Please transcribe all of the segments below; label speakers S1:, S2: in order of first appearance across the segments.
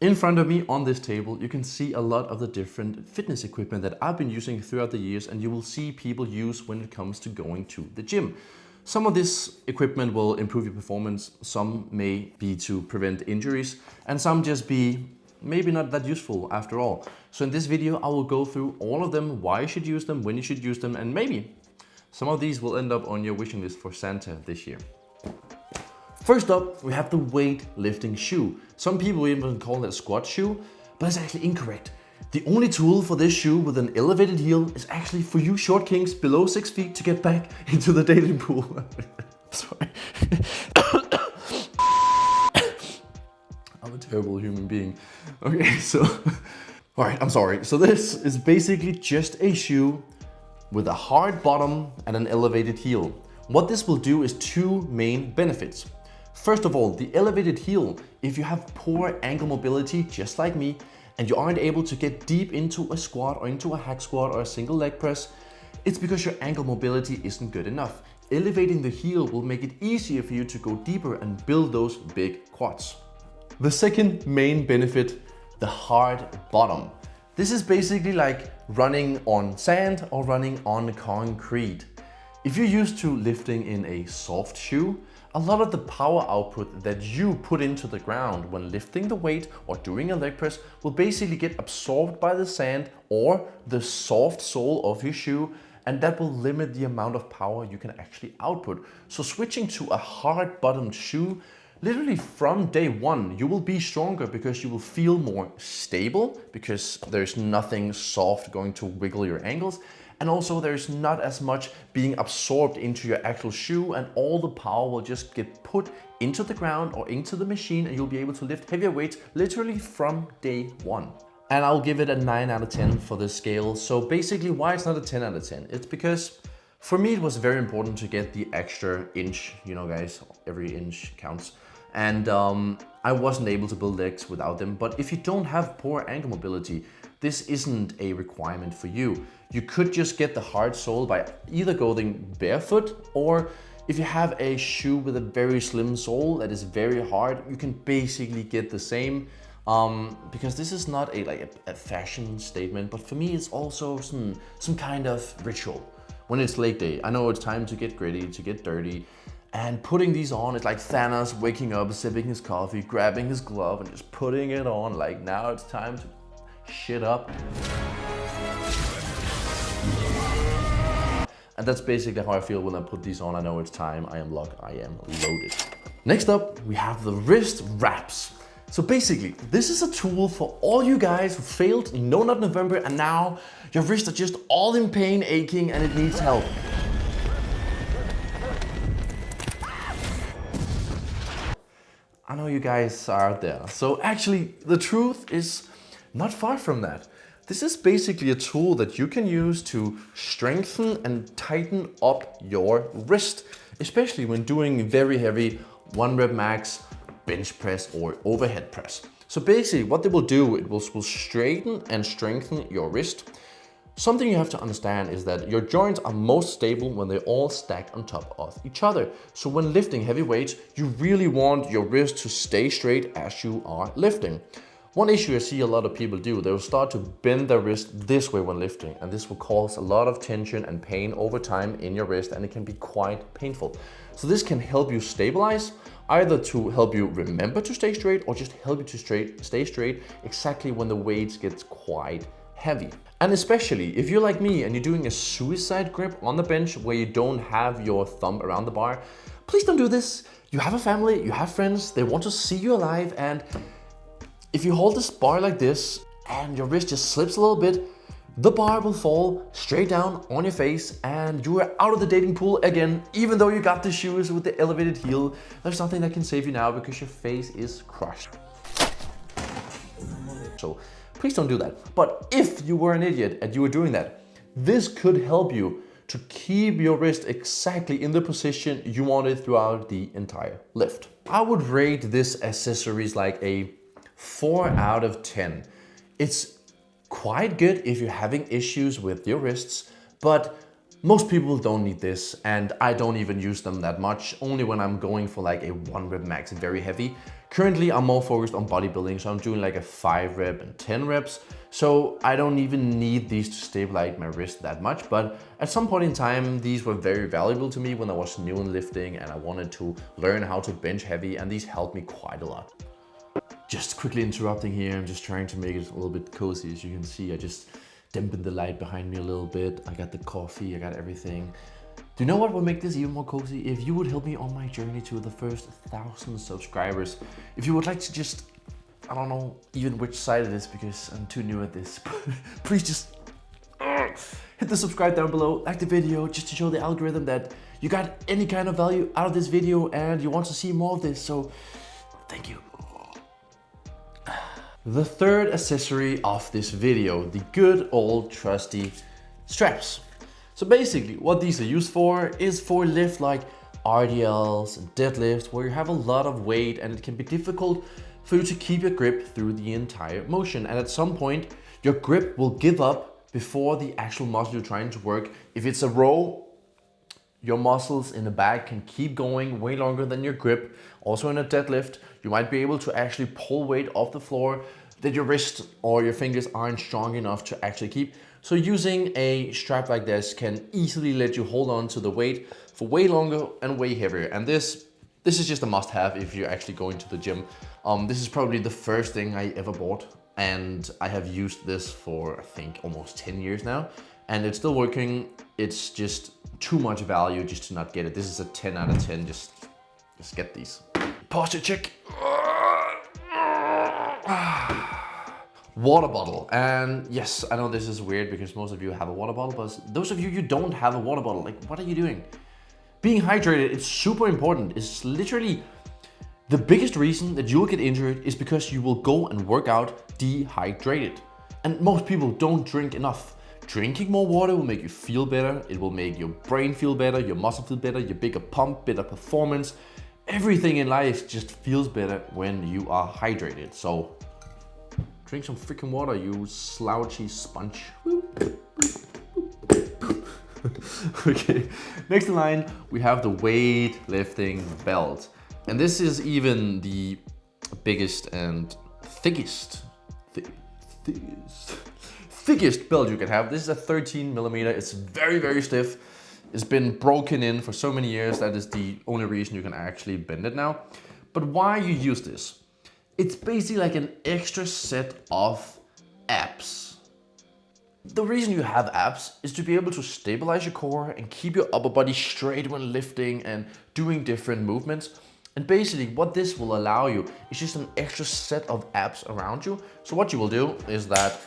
S1: In front of me on this table, you can see a lot of the different fitness equipment that I've been using throughout the years and you will see people use when it comes to going to the gym. Some of this equipment will improve your performance, some may be to prevent injuries, and some just be maybe not that useful after all. So in this video, I will go through all of them, why you should use them, when you should use them, and maybe some of these will end up on your wishing list for Santa this year. First up, we have the weightlifting shoe. Some people even call it a squat shoe, but it's actually incorrect. The only tool for this shoe with an elevated heel is actually for you short kings below 6 feet to get back into the dating pool. Sorry. I'm a terrible human being. Okay, so, all right, I'm sorry. So this is basically just a shoe with a hard bottom and an elevated heel. What this will do is two main benefits. First of all, the elevated heel, if you have poor ankle mobility, just like me, and you aren't able to get deep into a squat or into a hack squat or a single leg press, it's because your ankle mobility isn't good enough. Elevating the heel will make it easier for you to go deeper and build those big quads. The second main benefit, the hard bottom. This is basically like running on sand or running on concrete. If you're used to lifting in a soft shoe, a lot of the power output that you put into the ground when lifting the weight or doing a leg press will basically get absorbed by the sand or the soft sole of your shoe, and that will limit the amount of power you can actually output. So switching to a hard bottomed shoe, literally from day one, you will be stronger because you will feel more stable because there's nothing soft going to wiggle your ankles. And also there's not as much being absorbed into your actual shoe, and all the power will just get put into the ground or into the machine, and you'll be able to lift heavier weights literally from day one. And I'll give it a 9 out of 10 for this scale. So basically why it's not a 10 out of 10? It's because for me it was very important to get the extra inch, you know guys, every inch counts. And I wasn't able to build legs without them. But if you don't have poor ankle mobility, this isn't a requirement for you. You could just get the hard sole by either going barefoot, or if you have a shoe with a very slim sole that is very hard, you can basically get the same. Because this is not a fashion statement, but for me it's also some kind of ritual. When it's leg day, I know it's time to get gritty, to get dirty. And putting these on, it's like Thanos waking up, sipping his coffee, grabbing his glove and just putting it on. Like, now it's time to shit up. And that's basically how I feel when I put these on. I know it's time, I am locked, I am loaded. Next up, we have the wrist wraps. So basically, this is a tool for all you guys who failed No Nut November and now your wrists are just all in pain, aching, and it needs help. I know you guys are out there. So actually, the truth is not far from that. This is basically a tool that you can use to strengthen and tighten up your wrist, especially when doing very heavy 1 rep max bench press or overhead press. So basically what they will do, it will straighten and strengthen your wrist. Something you have to understand is that your joints are most stable when they're all stacked on top of each other. So when lifting heavy weights, you really want your wrist to stay straight as you are lifting. One issue I see a lot of people do, they will start to bend their wrist this way when lifting, and this will cause a lot of tension and pain over time in your wrist, and it can be quite painful. So this can help you stabilize, either to help you remember to stay straight or just help you to stay straight exactly when the weights gets quite heavy. And especially if you're like me and you're doing a suicide grip on the bench where you don't have your thumb around the bar, please don't do this. You have a family, you have friends, they want to see you alive, and if you hold this bar like this and your wrist just slips a little bit, the bar will fall straight down on your face and you are out of the dating pool again. Even though you got the shoes with the elevated heel, there's nothing that can save you now because your face is crushed. So please don't do that. But if you were an idiot and you were doing that, this could help you to keep your wrist exactly in the position you wanted throughout the entire lift. I would rate this accessories like a 4 out of 10. It's quite good if you're having issues with your wrists, but Most people don't need this, and I don't even use them that much, only when I'm going for like a 1 rep max, very heavy. Currently, I'm more focused on bodybuilding, so I'm doing like a 5 rep and 10 reps. So I don't even need these to stabilize my wrist that much, but at some point in time, these were very valuable to me when I was new in lifting and I wanted to learn how to bench heavy, and these helped me quite a lot. Just quickly interrupting here, I'm just trying to make it a little bit cozy. As you can see, I just dampened the light behind me a little bit. I got the coffee, I got everything. Do you know what would make this even more cozy? If you would help me on my journey to the first 1,000 subscribers. If you would like to just, I don't know even which side it is because I'm too new at this, but please just hit the subscribe down below, like the video, just to show the algorithm that you got any kind of value out of this video and you want to see more of this, so thank you. The third accessory of this video, the good old trusty straps. So basically what these are used for is for lift like RDLs and deadlifts where you have a lot of weight and it can be difficult for you to keep your grip through the entire motion. And at some point, your grip will give up before the actual muscle you're trying to work. If it's a row, your muscles in the back can keep going way longer than your grip. Also in a deadlift, you might be able to actually pull weight off the floor that your wrist or your fingers aren't strong enough to actually keep. So using a strap like this can easily let you hold on to the weight for way longer and way heavier. And this is just a must have if you're actually going to the gym. This is probably the first thing I ever bought, and I have used this for I think almost 10 years now. And it's still working. It's just too much value just to not get it. This is a 10 out of 10, just get these. Posture check. Water bottle. And yes, I know this is weird because most of you have a water bottle, but those of you who don't have a water bottle, like what are you doing? Being hydrated, it's super important. It's literally the biggest reason that you'll get injured is because you will go and work out dehydrated. And most people don't drink enough. Drinking more water will make you feel better. It will make your brain feel better, your muscle feel better, your bigger pump, better performance. Everything in life just feels better when you are hydrated. So drink some freaking water, you slouchy sponge. Okay, next in line, we have the Wheighlifting Belt. And this is even the biggest and thickest belt you can have. This is a 13 millimeter. It's very, very stiff. It's been broken in for so many years. That is the only reason you can actually bend it now. But why you use this? It's basically like an extra set of abs. The reason you have abs is to be able to stabilize your core and keep your upper body straight when lifting and doing different movements. And basically what this will allow you is just an extra set of abs around you. So what you will do is that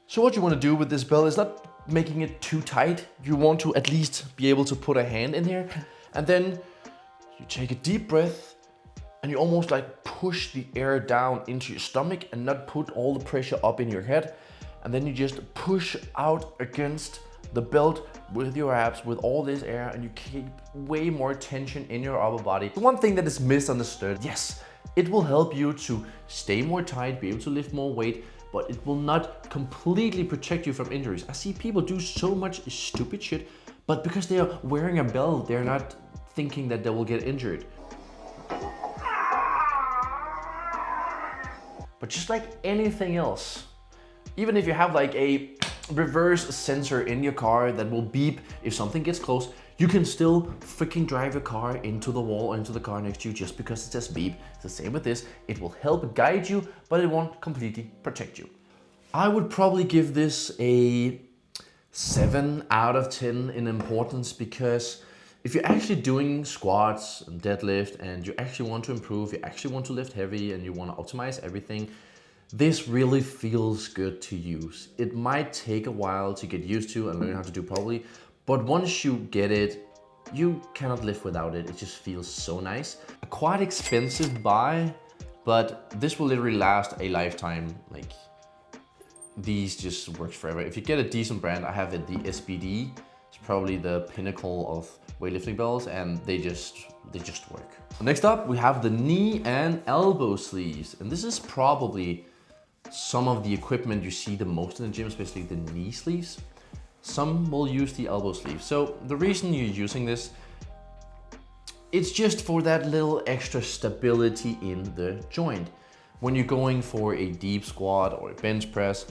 S1: So what you want to do with this belt is not making it too tight. You want to at least be able to put a hand in here, and then you take a deep breath and you almost like push the air down into your stomach and not put all the pressure up in your head. And then you just push out against the belt with your abs with all this air, and you keep way more tension in your upper body. The one thing that is misunderstood, yes, it will help you to stay more tight, be able to lift more weight, but it will not completely protect you from injuries. I see people do so much stupid shit, but because they are wearing a belt, they're not thinking that they will get injured. But just like anything else, even if you have like a reverse sensor in your car that will beep if something gets close, you can still freaking drive your car into the wall or into the car next to you just because it says beep. It's the same with this. It will help guide you, but it won't completely protect you. I would probably give this a 7 out of 10 in importance, because if you're actually doing squats and deadlift and you actually want to improve, you actually want to lift heavy and you want to optimize everything, this really feels good to use. It might take a while to get used to and learn how to do properly, but once you get it, you cannot live without it. It just feels so nice. A quite expensive buy, but this will literally last a lifetime. Like, these just works forever. If you get a decent brand, I have it, the SBD. It's probably the pinnacle of weightlifting belts, and they just work. Next up, we have the knee and elbow sleeves. And this is probably some of the equipment you see the most in the gym, especially the knee sleeves. Some will use the elbow sleeve. So the reason you're using this, it's just for that little extra stability in the joint. When you're going for a deep squat or a bench press,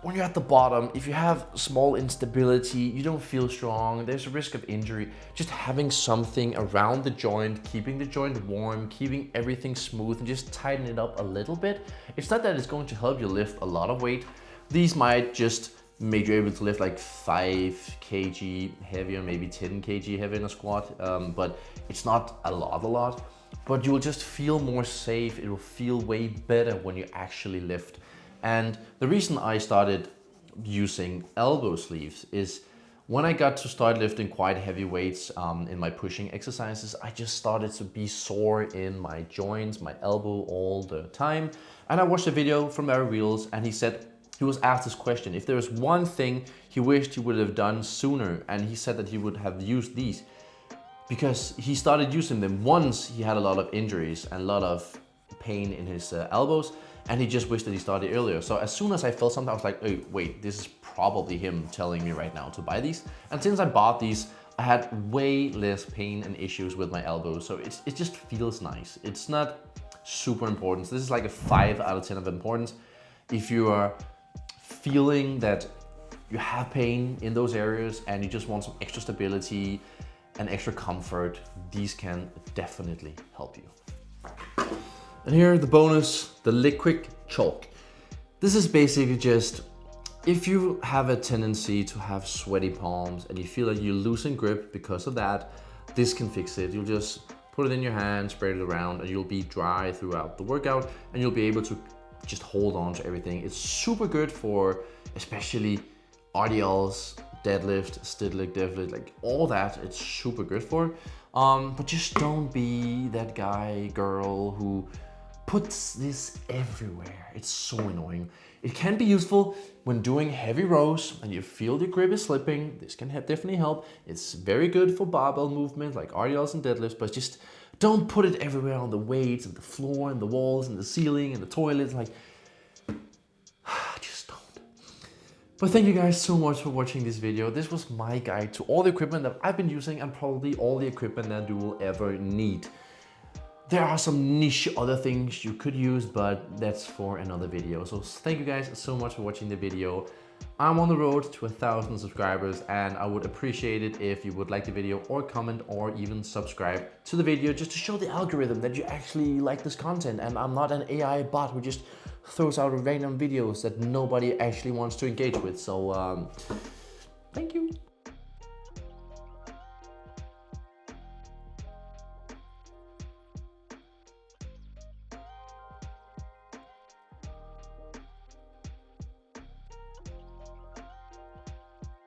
S1: when you're at the bottom, if you have small instability, you don't feel strong, there's a risk of injury. Just having something around the joint, keeping the joint warm, keeping everything smooth, and just tighten it up a little bit. It's not that it's going to help you lift a lot of weight. These might just make you able to lift like 5 kg heavier, maybe 10 kg heavier in a squat, but it's not a lot. But you will just feel more safe. It will feel way better when you actually lift. And the reason I started using elbow sleeves is when I got to start lifting quite heavy weights in my pushing exercises, I just started to be sore in my joints, my elbow all the time. And I watched a video from Barry Wheels, and he was asked this question, if there was one thing he wished he would have done sooner, and he said that he would have used these because he started using them once he had a lot of injuries and a lot of pain in his elbows, and he just wished that he started earlier. So as soon as I felt something, I was like, oh, wait, this is probably him telling me right now to buy these. And since I bought these, I had way less pain and issues with my elbows. So it just feels nice. It's not super important. So this is like a 5 out of 10 of importance. If you are feeling that you have pain in those areas and you just want some extra stability and extra comfort, these can definitely help you. And here, the bonus, the liquid chalk. This is basically just, if you have a tendency to have sweaty palms and you feel like you're losing grip because of that, this can fix it. You'll just put it in your hand, spread it around, and you'll be dry throughout the workout, and you'll be able to just hold on to everything. It's super good for especially RDLs, deadlift, stiff leg deadlift, like all that, it's super good for. But just don't be that guy, girl who puts this everywhere. It's so annoying. It can be useful when doing heavy rows and you feel your grip is slipping. This can definitely help. It's very good for barbell movement like RDLs and deadlifts, but just don't put it everywhere on the weights and the floor and the walls and the ceiling and the toilets. Like, just don't. But thank you guys so much for watching this video. This was my guide to all the equipment that I've been using and probably all the equipment that you will ever need. There are some niche other things you could use, but that's for another video. So thank you guys so much for watching the video. I'm on the road to 1,000 subscribers, and I would appreciate it if you would like the video or comment or even subscribe to the video, just to show the algorithm that you actually like this content and I'm not an AI bot who just throws out random videos that nobody actually wants to engage with. So thank you.